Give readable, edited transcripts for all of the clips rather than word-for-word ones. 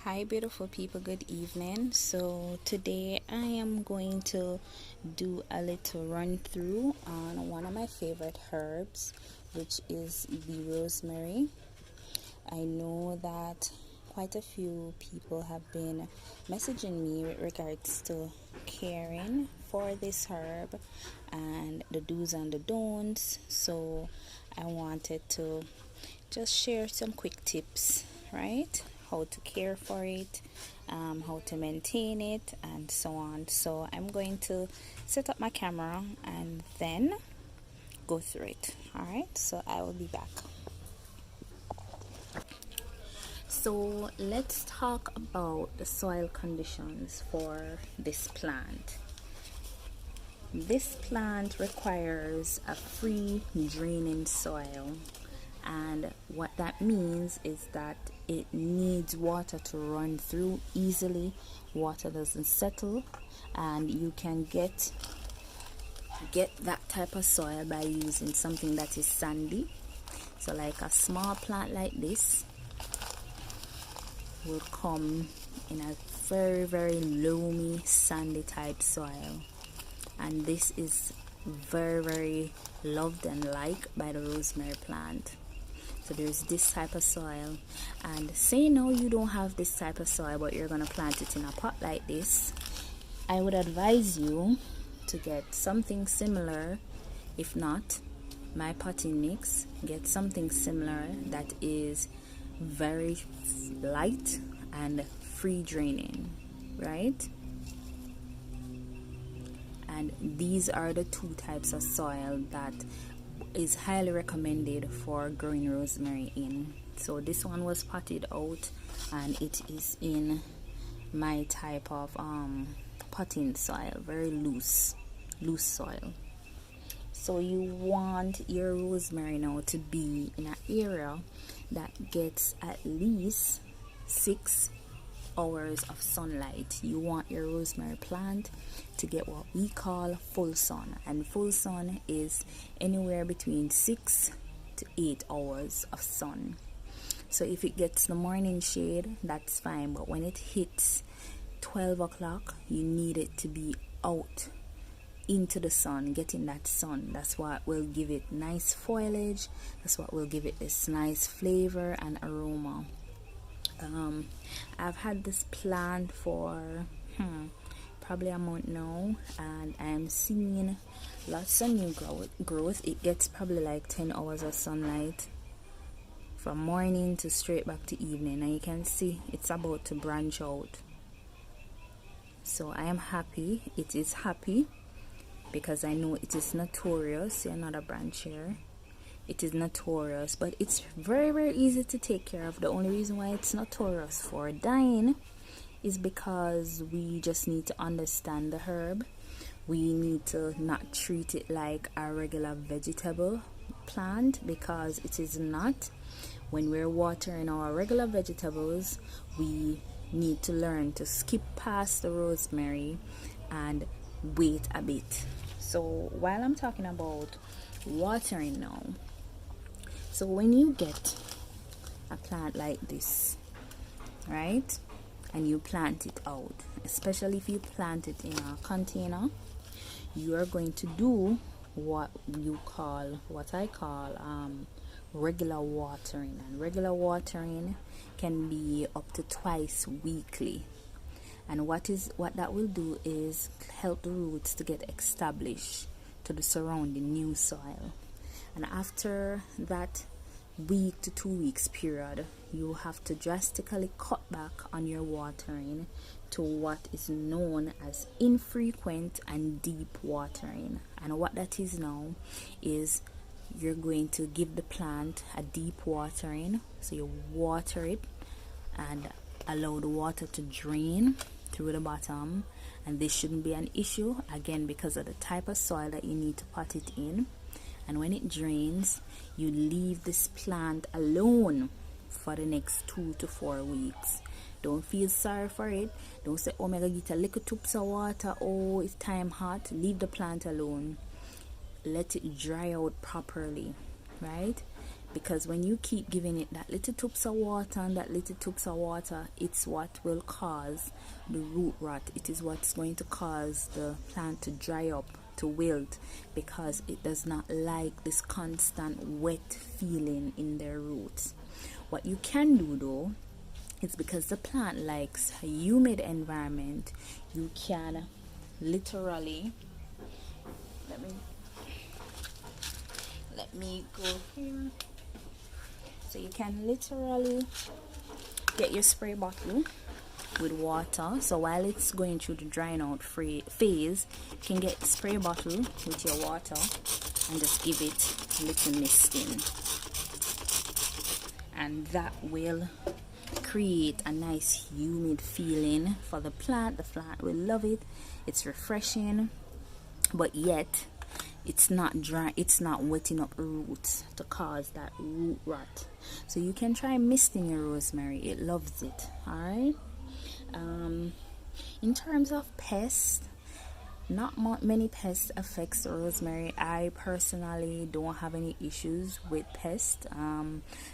Hi beautiful people, good evening. So today I am going to do a little run through on one of my favorite herbs, which is the rosemary. I know that quite a few people have been messaging me with regards to caring for this herb and the do's and the don'ts. So I wanted to just share some quick tips, right? How to care for it, how to maintain it, and so on. So I'm going to set up my camera and then go through it. All right, so I will be back. So let's talk about the soil conditions for this plant. This plant requires a free draining soil, and what that means is that it needs water to run through easily. Water doesn't settle, and you can get that type of soil by using something that is sandy. So like a small plant like this will come in a very loamy sandy type soil, and this is very loved and liked by the rosemary plant. So there's this type of soil, and say no, you don't have this type of soil but you're gonna plant it in a pot like this, I would advise you to get something similar. If not, my potting mix, get something similar that is very light and free draining, right? And these are the two types of soil that is highly recommended for growing rosemary in. So this one was potted out, and it is in my type of potting soil, very loose soil. So you want your rosemary now to be in an area that gets at least 6 hours of sunlight. You want your rosemary plant to get what we call full sun, and full sun is anywhere between 6 to 8 hours of sun. So if it gets the morning shade, that's fine, but when it hits 12 o'clock, you need it to be out into the sun, getting that sun. That's what will give it nice foliage, that's what will give it this nice flavor and aroma. I've had this plant for probably a month now, and I'm seeing lots of new growth. It gets probably like 10 hours of sunlight from morning to straight back to evening, and you can see it's about to branch out. So I am happy. It is happy because I know it is notorious. See another branch here. It is notorious, but it's very easy to take care of. The only reason why it's notorious for dying is because we just need to understand the herb. We need to not treat it like a regular vegetable plant, because it is not. When we're watering our regular vegetables, we need to learn to skip past the rosemary and wait a bit. So while I'm talking about watering now, so when you get a plant like this, right, and you plant it out, especially if you plant it in a container, you are going to do what I call regular watering. And regular watering can be up to twice weekly. And what that will do is help the roots to get established to the surrounding new soil. And after that week to 2 weeks period, you have to drastically cut back on your watering to what is known as infrequent and deep watering. And what that is now is you're going to give the plant a deep watering. So you water it and allow the water to drain through the bottom, and this shouldn't be an issue, again, because of the type of soil that you need to pot it in. And when it drains, you leave this plant alone for the next 2 to 4 weeks. Don't feel sorry for it. Don't say, oh my God, get a little tubs of water, oh it's time hot. Leave the plant alone. Let it dry out properly, right? because when you keep giving it that little toops of water and that little toops of water, it's what will cause the root rot. It is what's going to cause the plant to dry up, to wilt, because it does not like this constant wet feeling in their roots. What you can do though, is because the plant likes a humid environment, you can literally, let me go here. So you can literally get your spray bottle with water. So while it's going through the drying out phase, you can get the spray bottle with your water and just give it a little misting, and that will create a nice humid feeling for the plant. The plant will love it. It's refreshing, but yet it's not dry, it's not wetting up roots to cause that root rot. So you can try misting your rosemary, it loves it. Alright, in terms of pests, not many pests affects the rosemary. I personally don't have any issues with pests.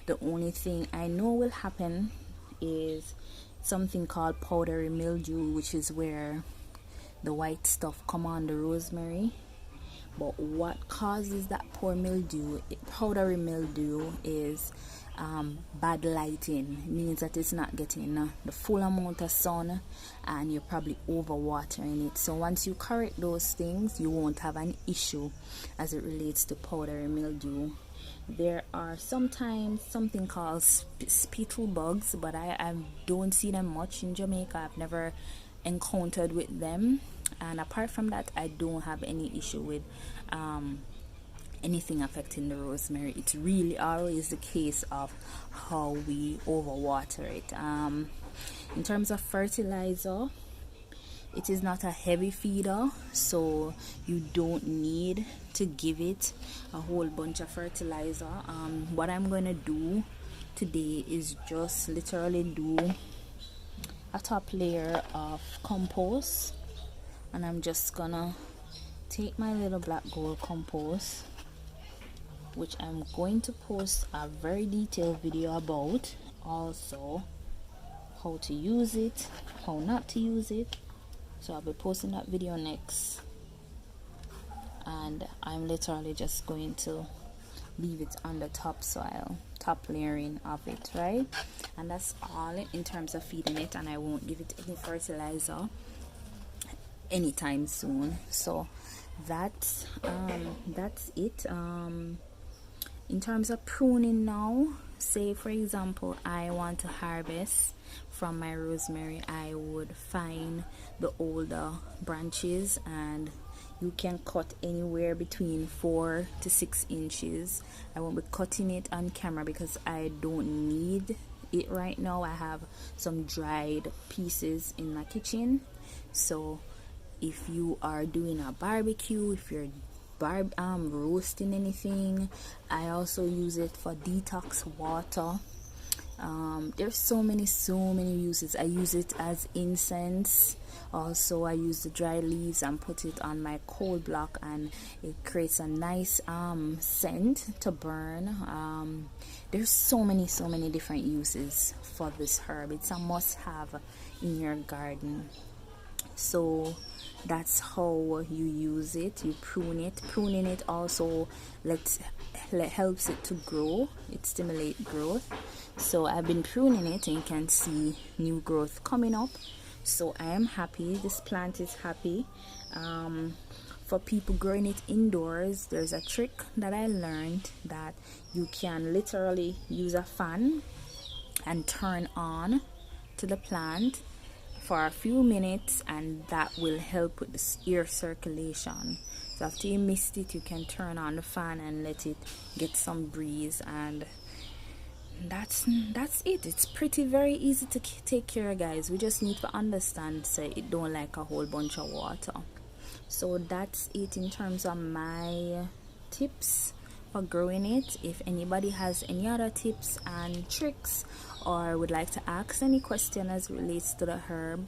The only thing I know will happen is something called powdery mildew, which is where the white stuff come on the rosemary. But what causes that powdery mildew is bad lighting. It means that it's not getting the full amount of sun, and you're probably overwatering it. So once you correct those things, you won't have an issue as it relates to powdery mildew. There are sometimes something called spittle bugs, but I don't see them much in Jamaica. I've never encountered with them, and apart from that, I don't have any issue with anything affecting the rosemary. It's really always the case of how we overwater it. In terms of fertilizer, it is not a heavy feeder, so you don't need to give it a whole bunch of fertilizer. What I'm going to do today is just literally do a top layer of compost, and I'm just gonna take my little black gold compost, which I'm going to post a very detailed video about, also how to use it, how not to use it. So I'll be posting that video next, and I'm literally just going to leave it on the topsoil, top layering of it, right? And that's all in terms of feeding it, and I won't give it any fertilizer anytime soon. So that's it. In terms of pruning now, say for example I want to harvest from my rosemary, I would find the older branches, and you can cut anywhere between 4 to 6 inches. I won't be cutting it on camera because I don't need it right now. I have some dried pieces in my kitchen. So if you are doing a barbecue, if you're roasting anything, I also use it for detox water. There's so many uses. I use it as incense. Also, I use the dry leaves and put it on my coal block, and it creates a nice scent to burn. There's so many different uses for this herb. It's a must-have in your garden. So that's how you use it. You prune it. Pruning it also helps it to grow. It stimulates growth. So I've been pruning it, and you can see new growth coming up. So I am happy. This plant is happy. For people growing it indoors, there's a trick that I learned, that you can literally use a fan and turn on to the plant for a few minutes, and that will help with the air circulation. So after you mist it, you can turn on the fan and let it get some breeze, and that's it. It's very easy to take care of, guys. We just need to understand, say it don't like a whole bunch of water. So that's it in terms of my tips for growing it. If anybody has any other tips and tricks or would like to ask any question as it relates to the herb,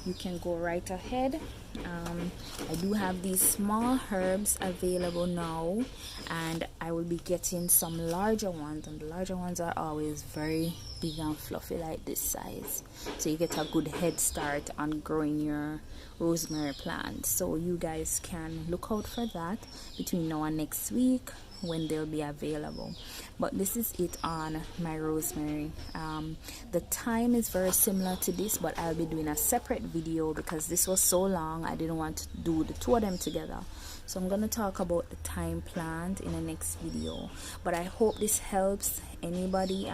you can go right ahead. I do have these small herbs available now, and I will be getting some larger ones, and the larger ones are always very big and fluffy like this size, so you get a good head start on growing your rosemary plant. So you guys can look out for that between now and next week when they'll be available. But this is it on my rosemary. The thyme is very similar to this, but I'll be doing a separate video because this was so long I didn't want to do the two of them together. So I'm gonna talk about the thyme plant in the next video. But I hope this helps anybody.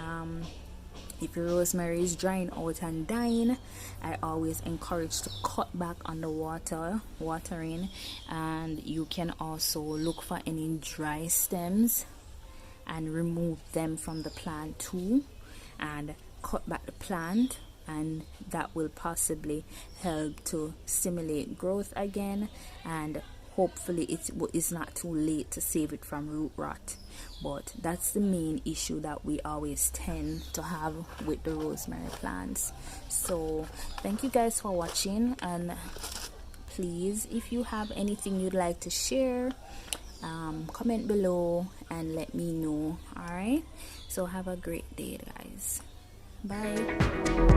If your rosemary is drying out and dying, I always encourage to cut back on the watering, and you can also look for any dry stems and remove them from the plant too, and cut back the plant, and that will possibly help to stimulate growth again, and hopefully it is not too late to save it from root rot. But that's the main issue that we always tend to have with the rosemary plants. So thank you guys for watching, and please, if you have anything you'd like to share, comment below and let me know. All right, so have a great day, guys. Bye.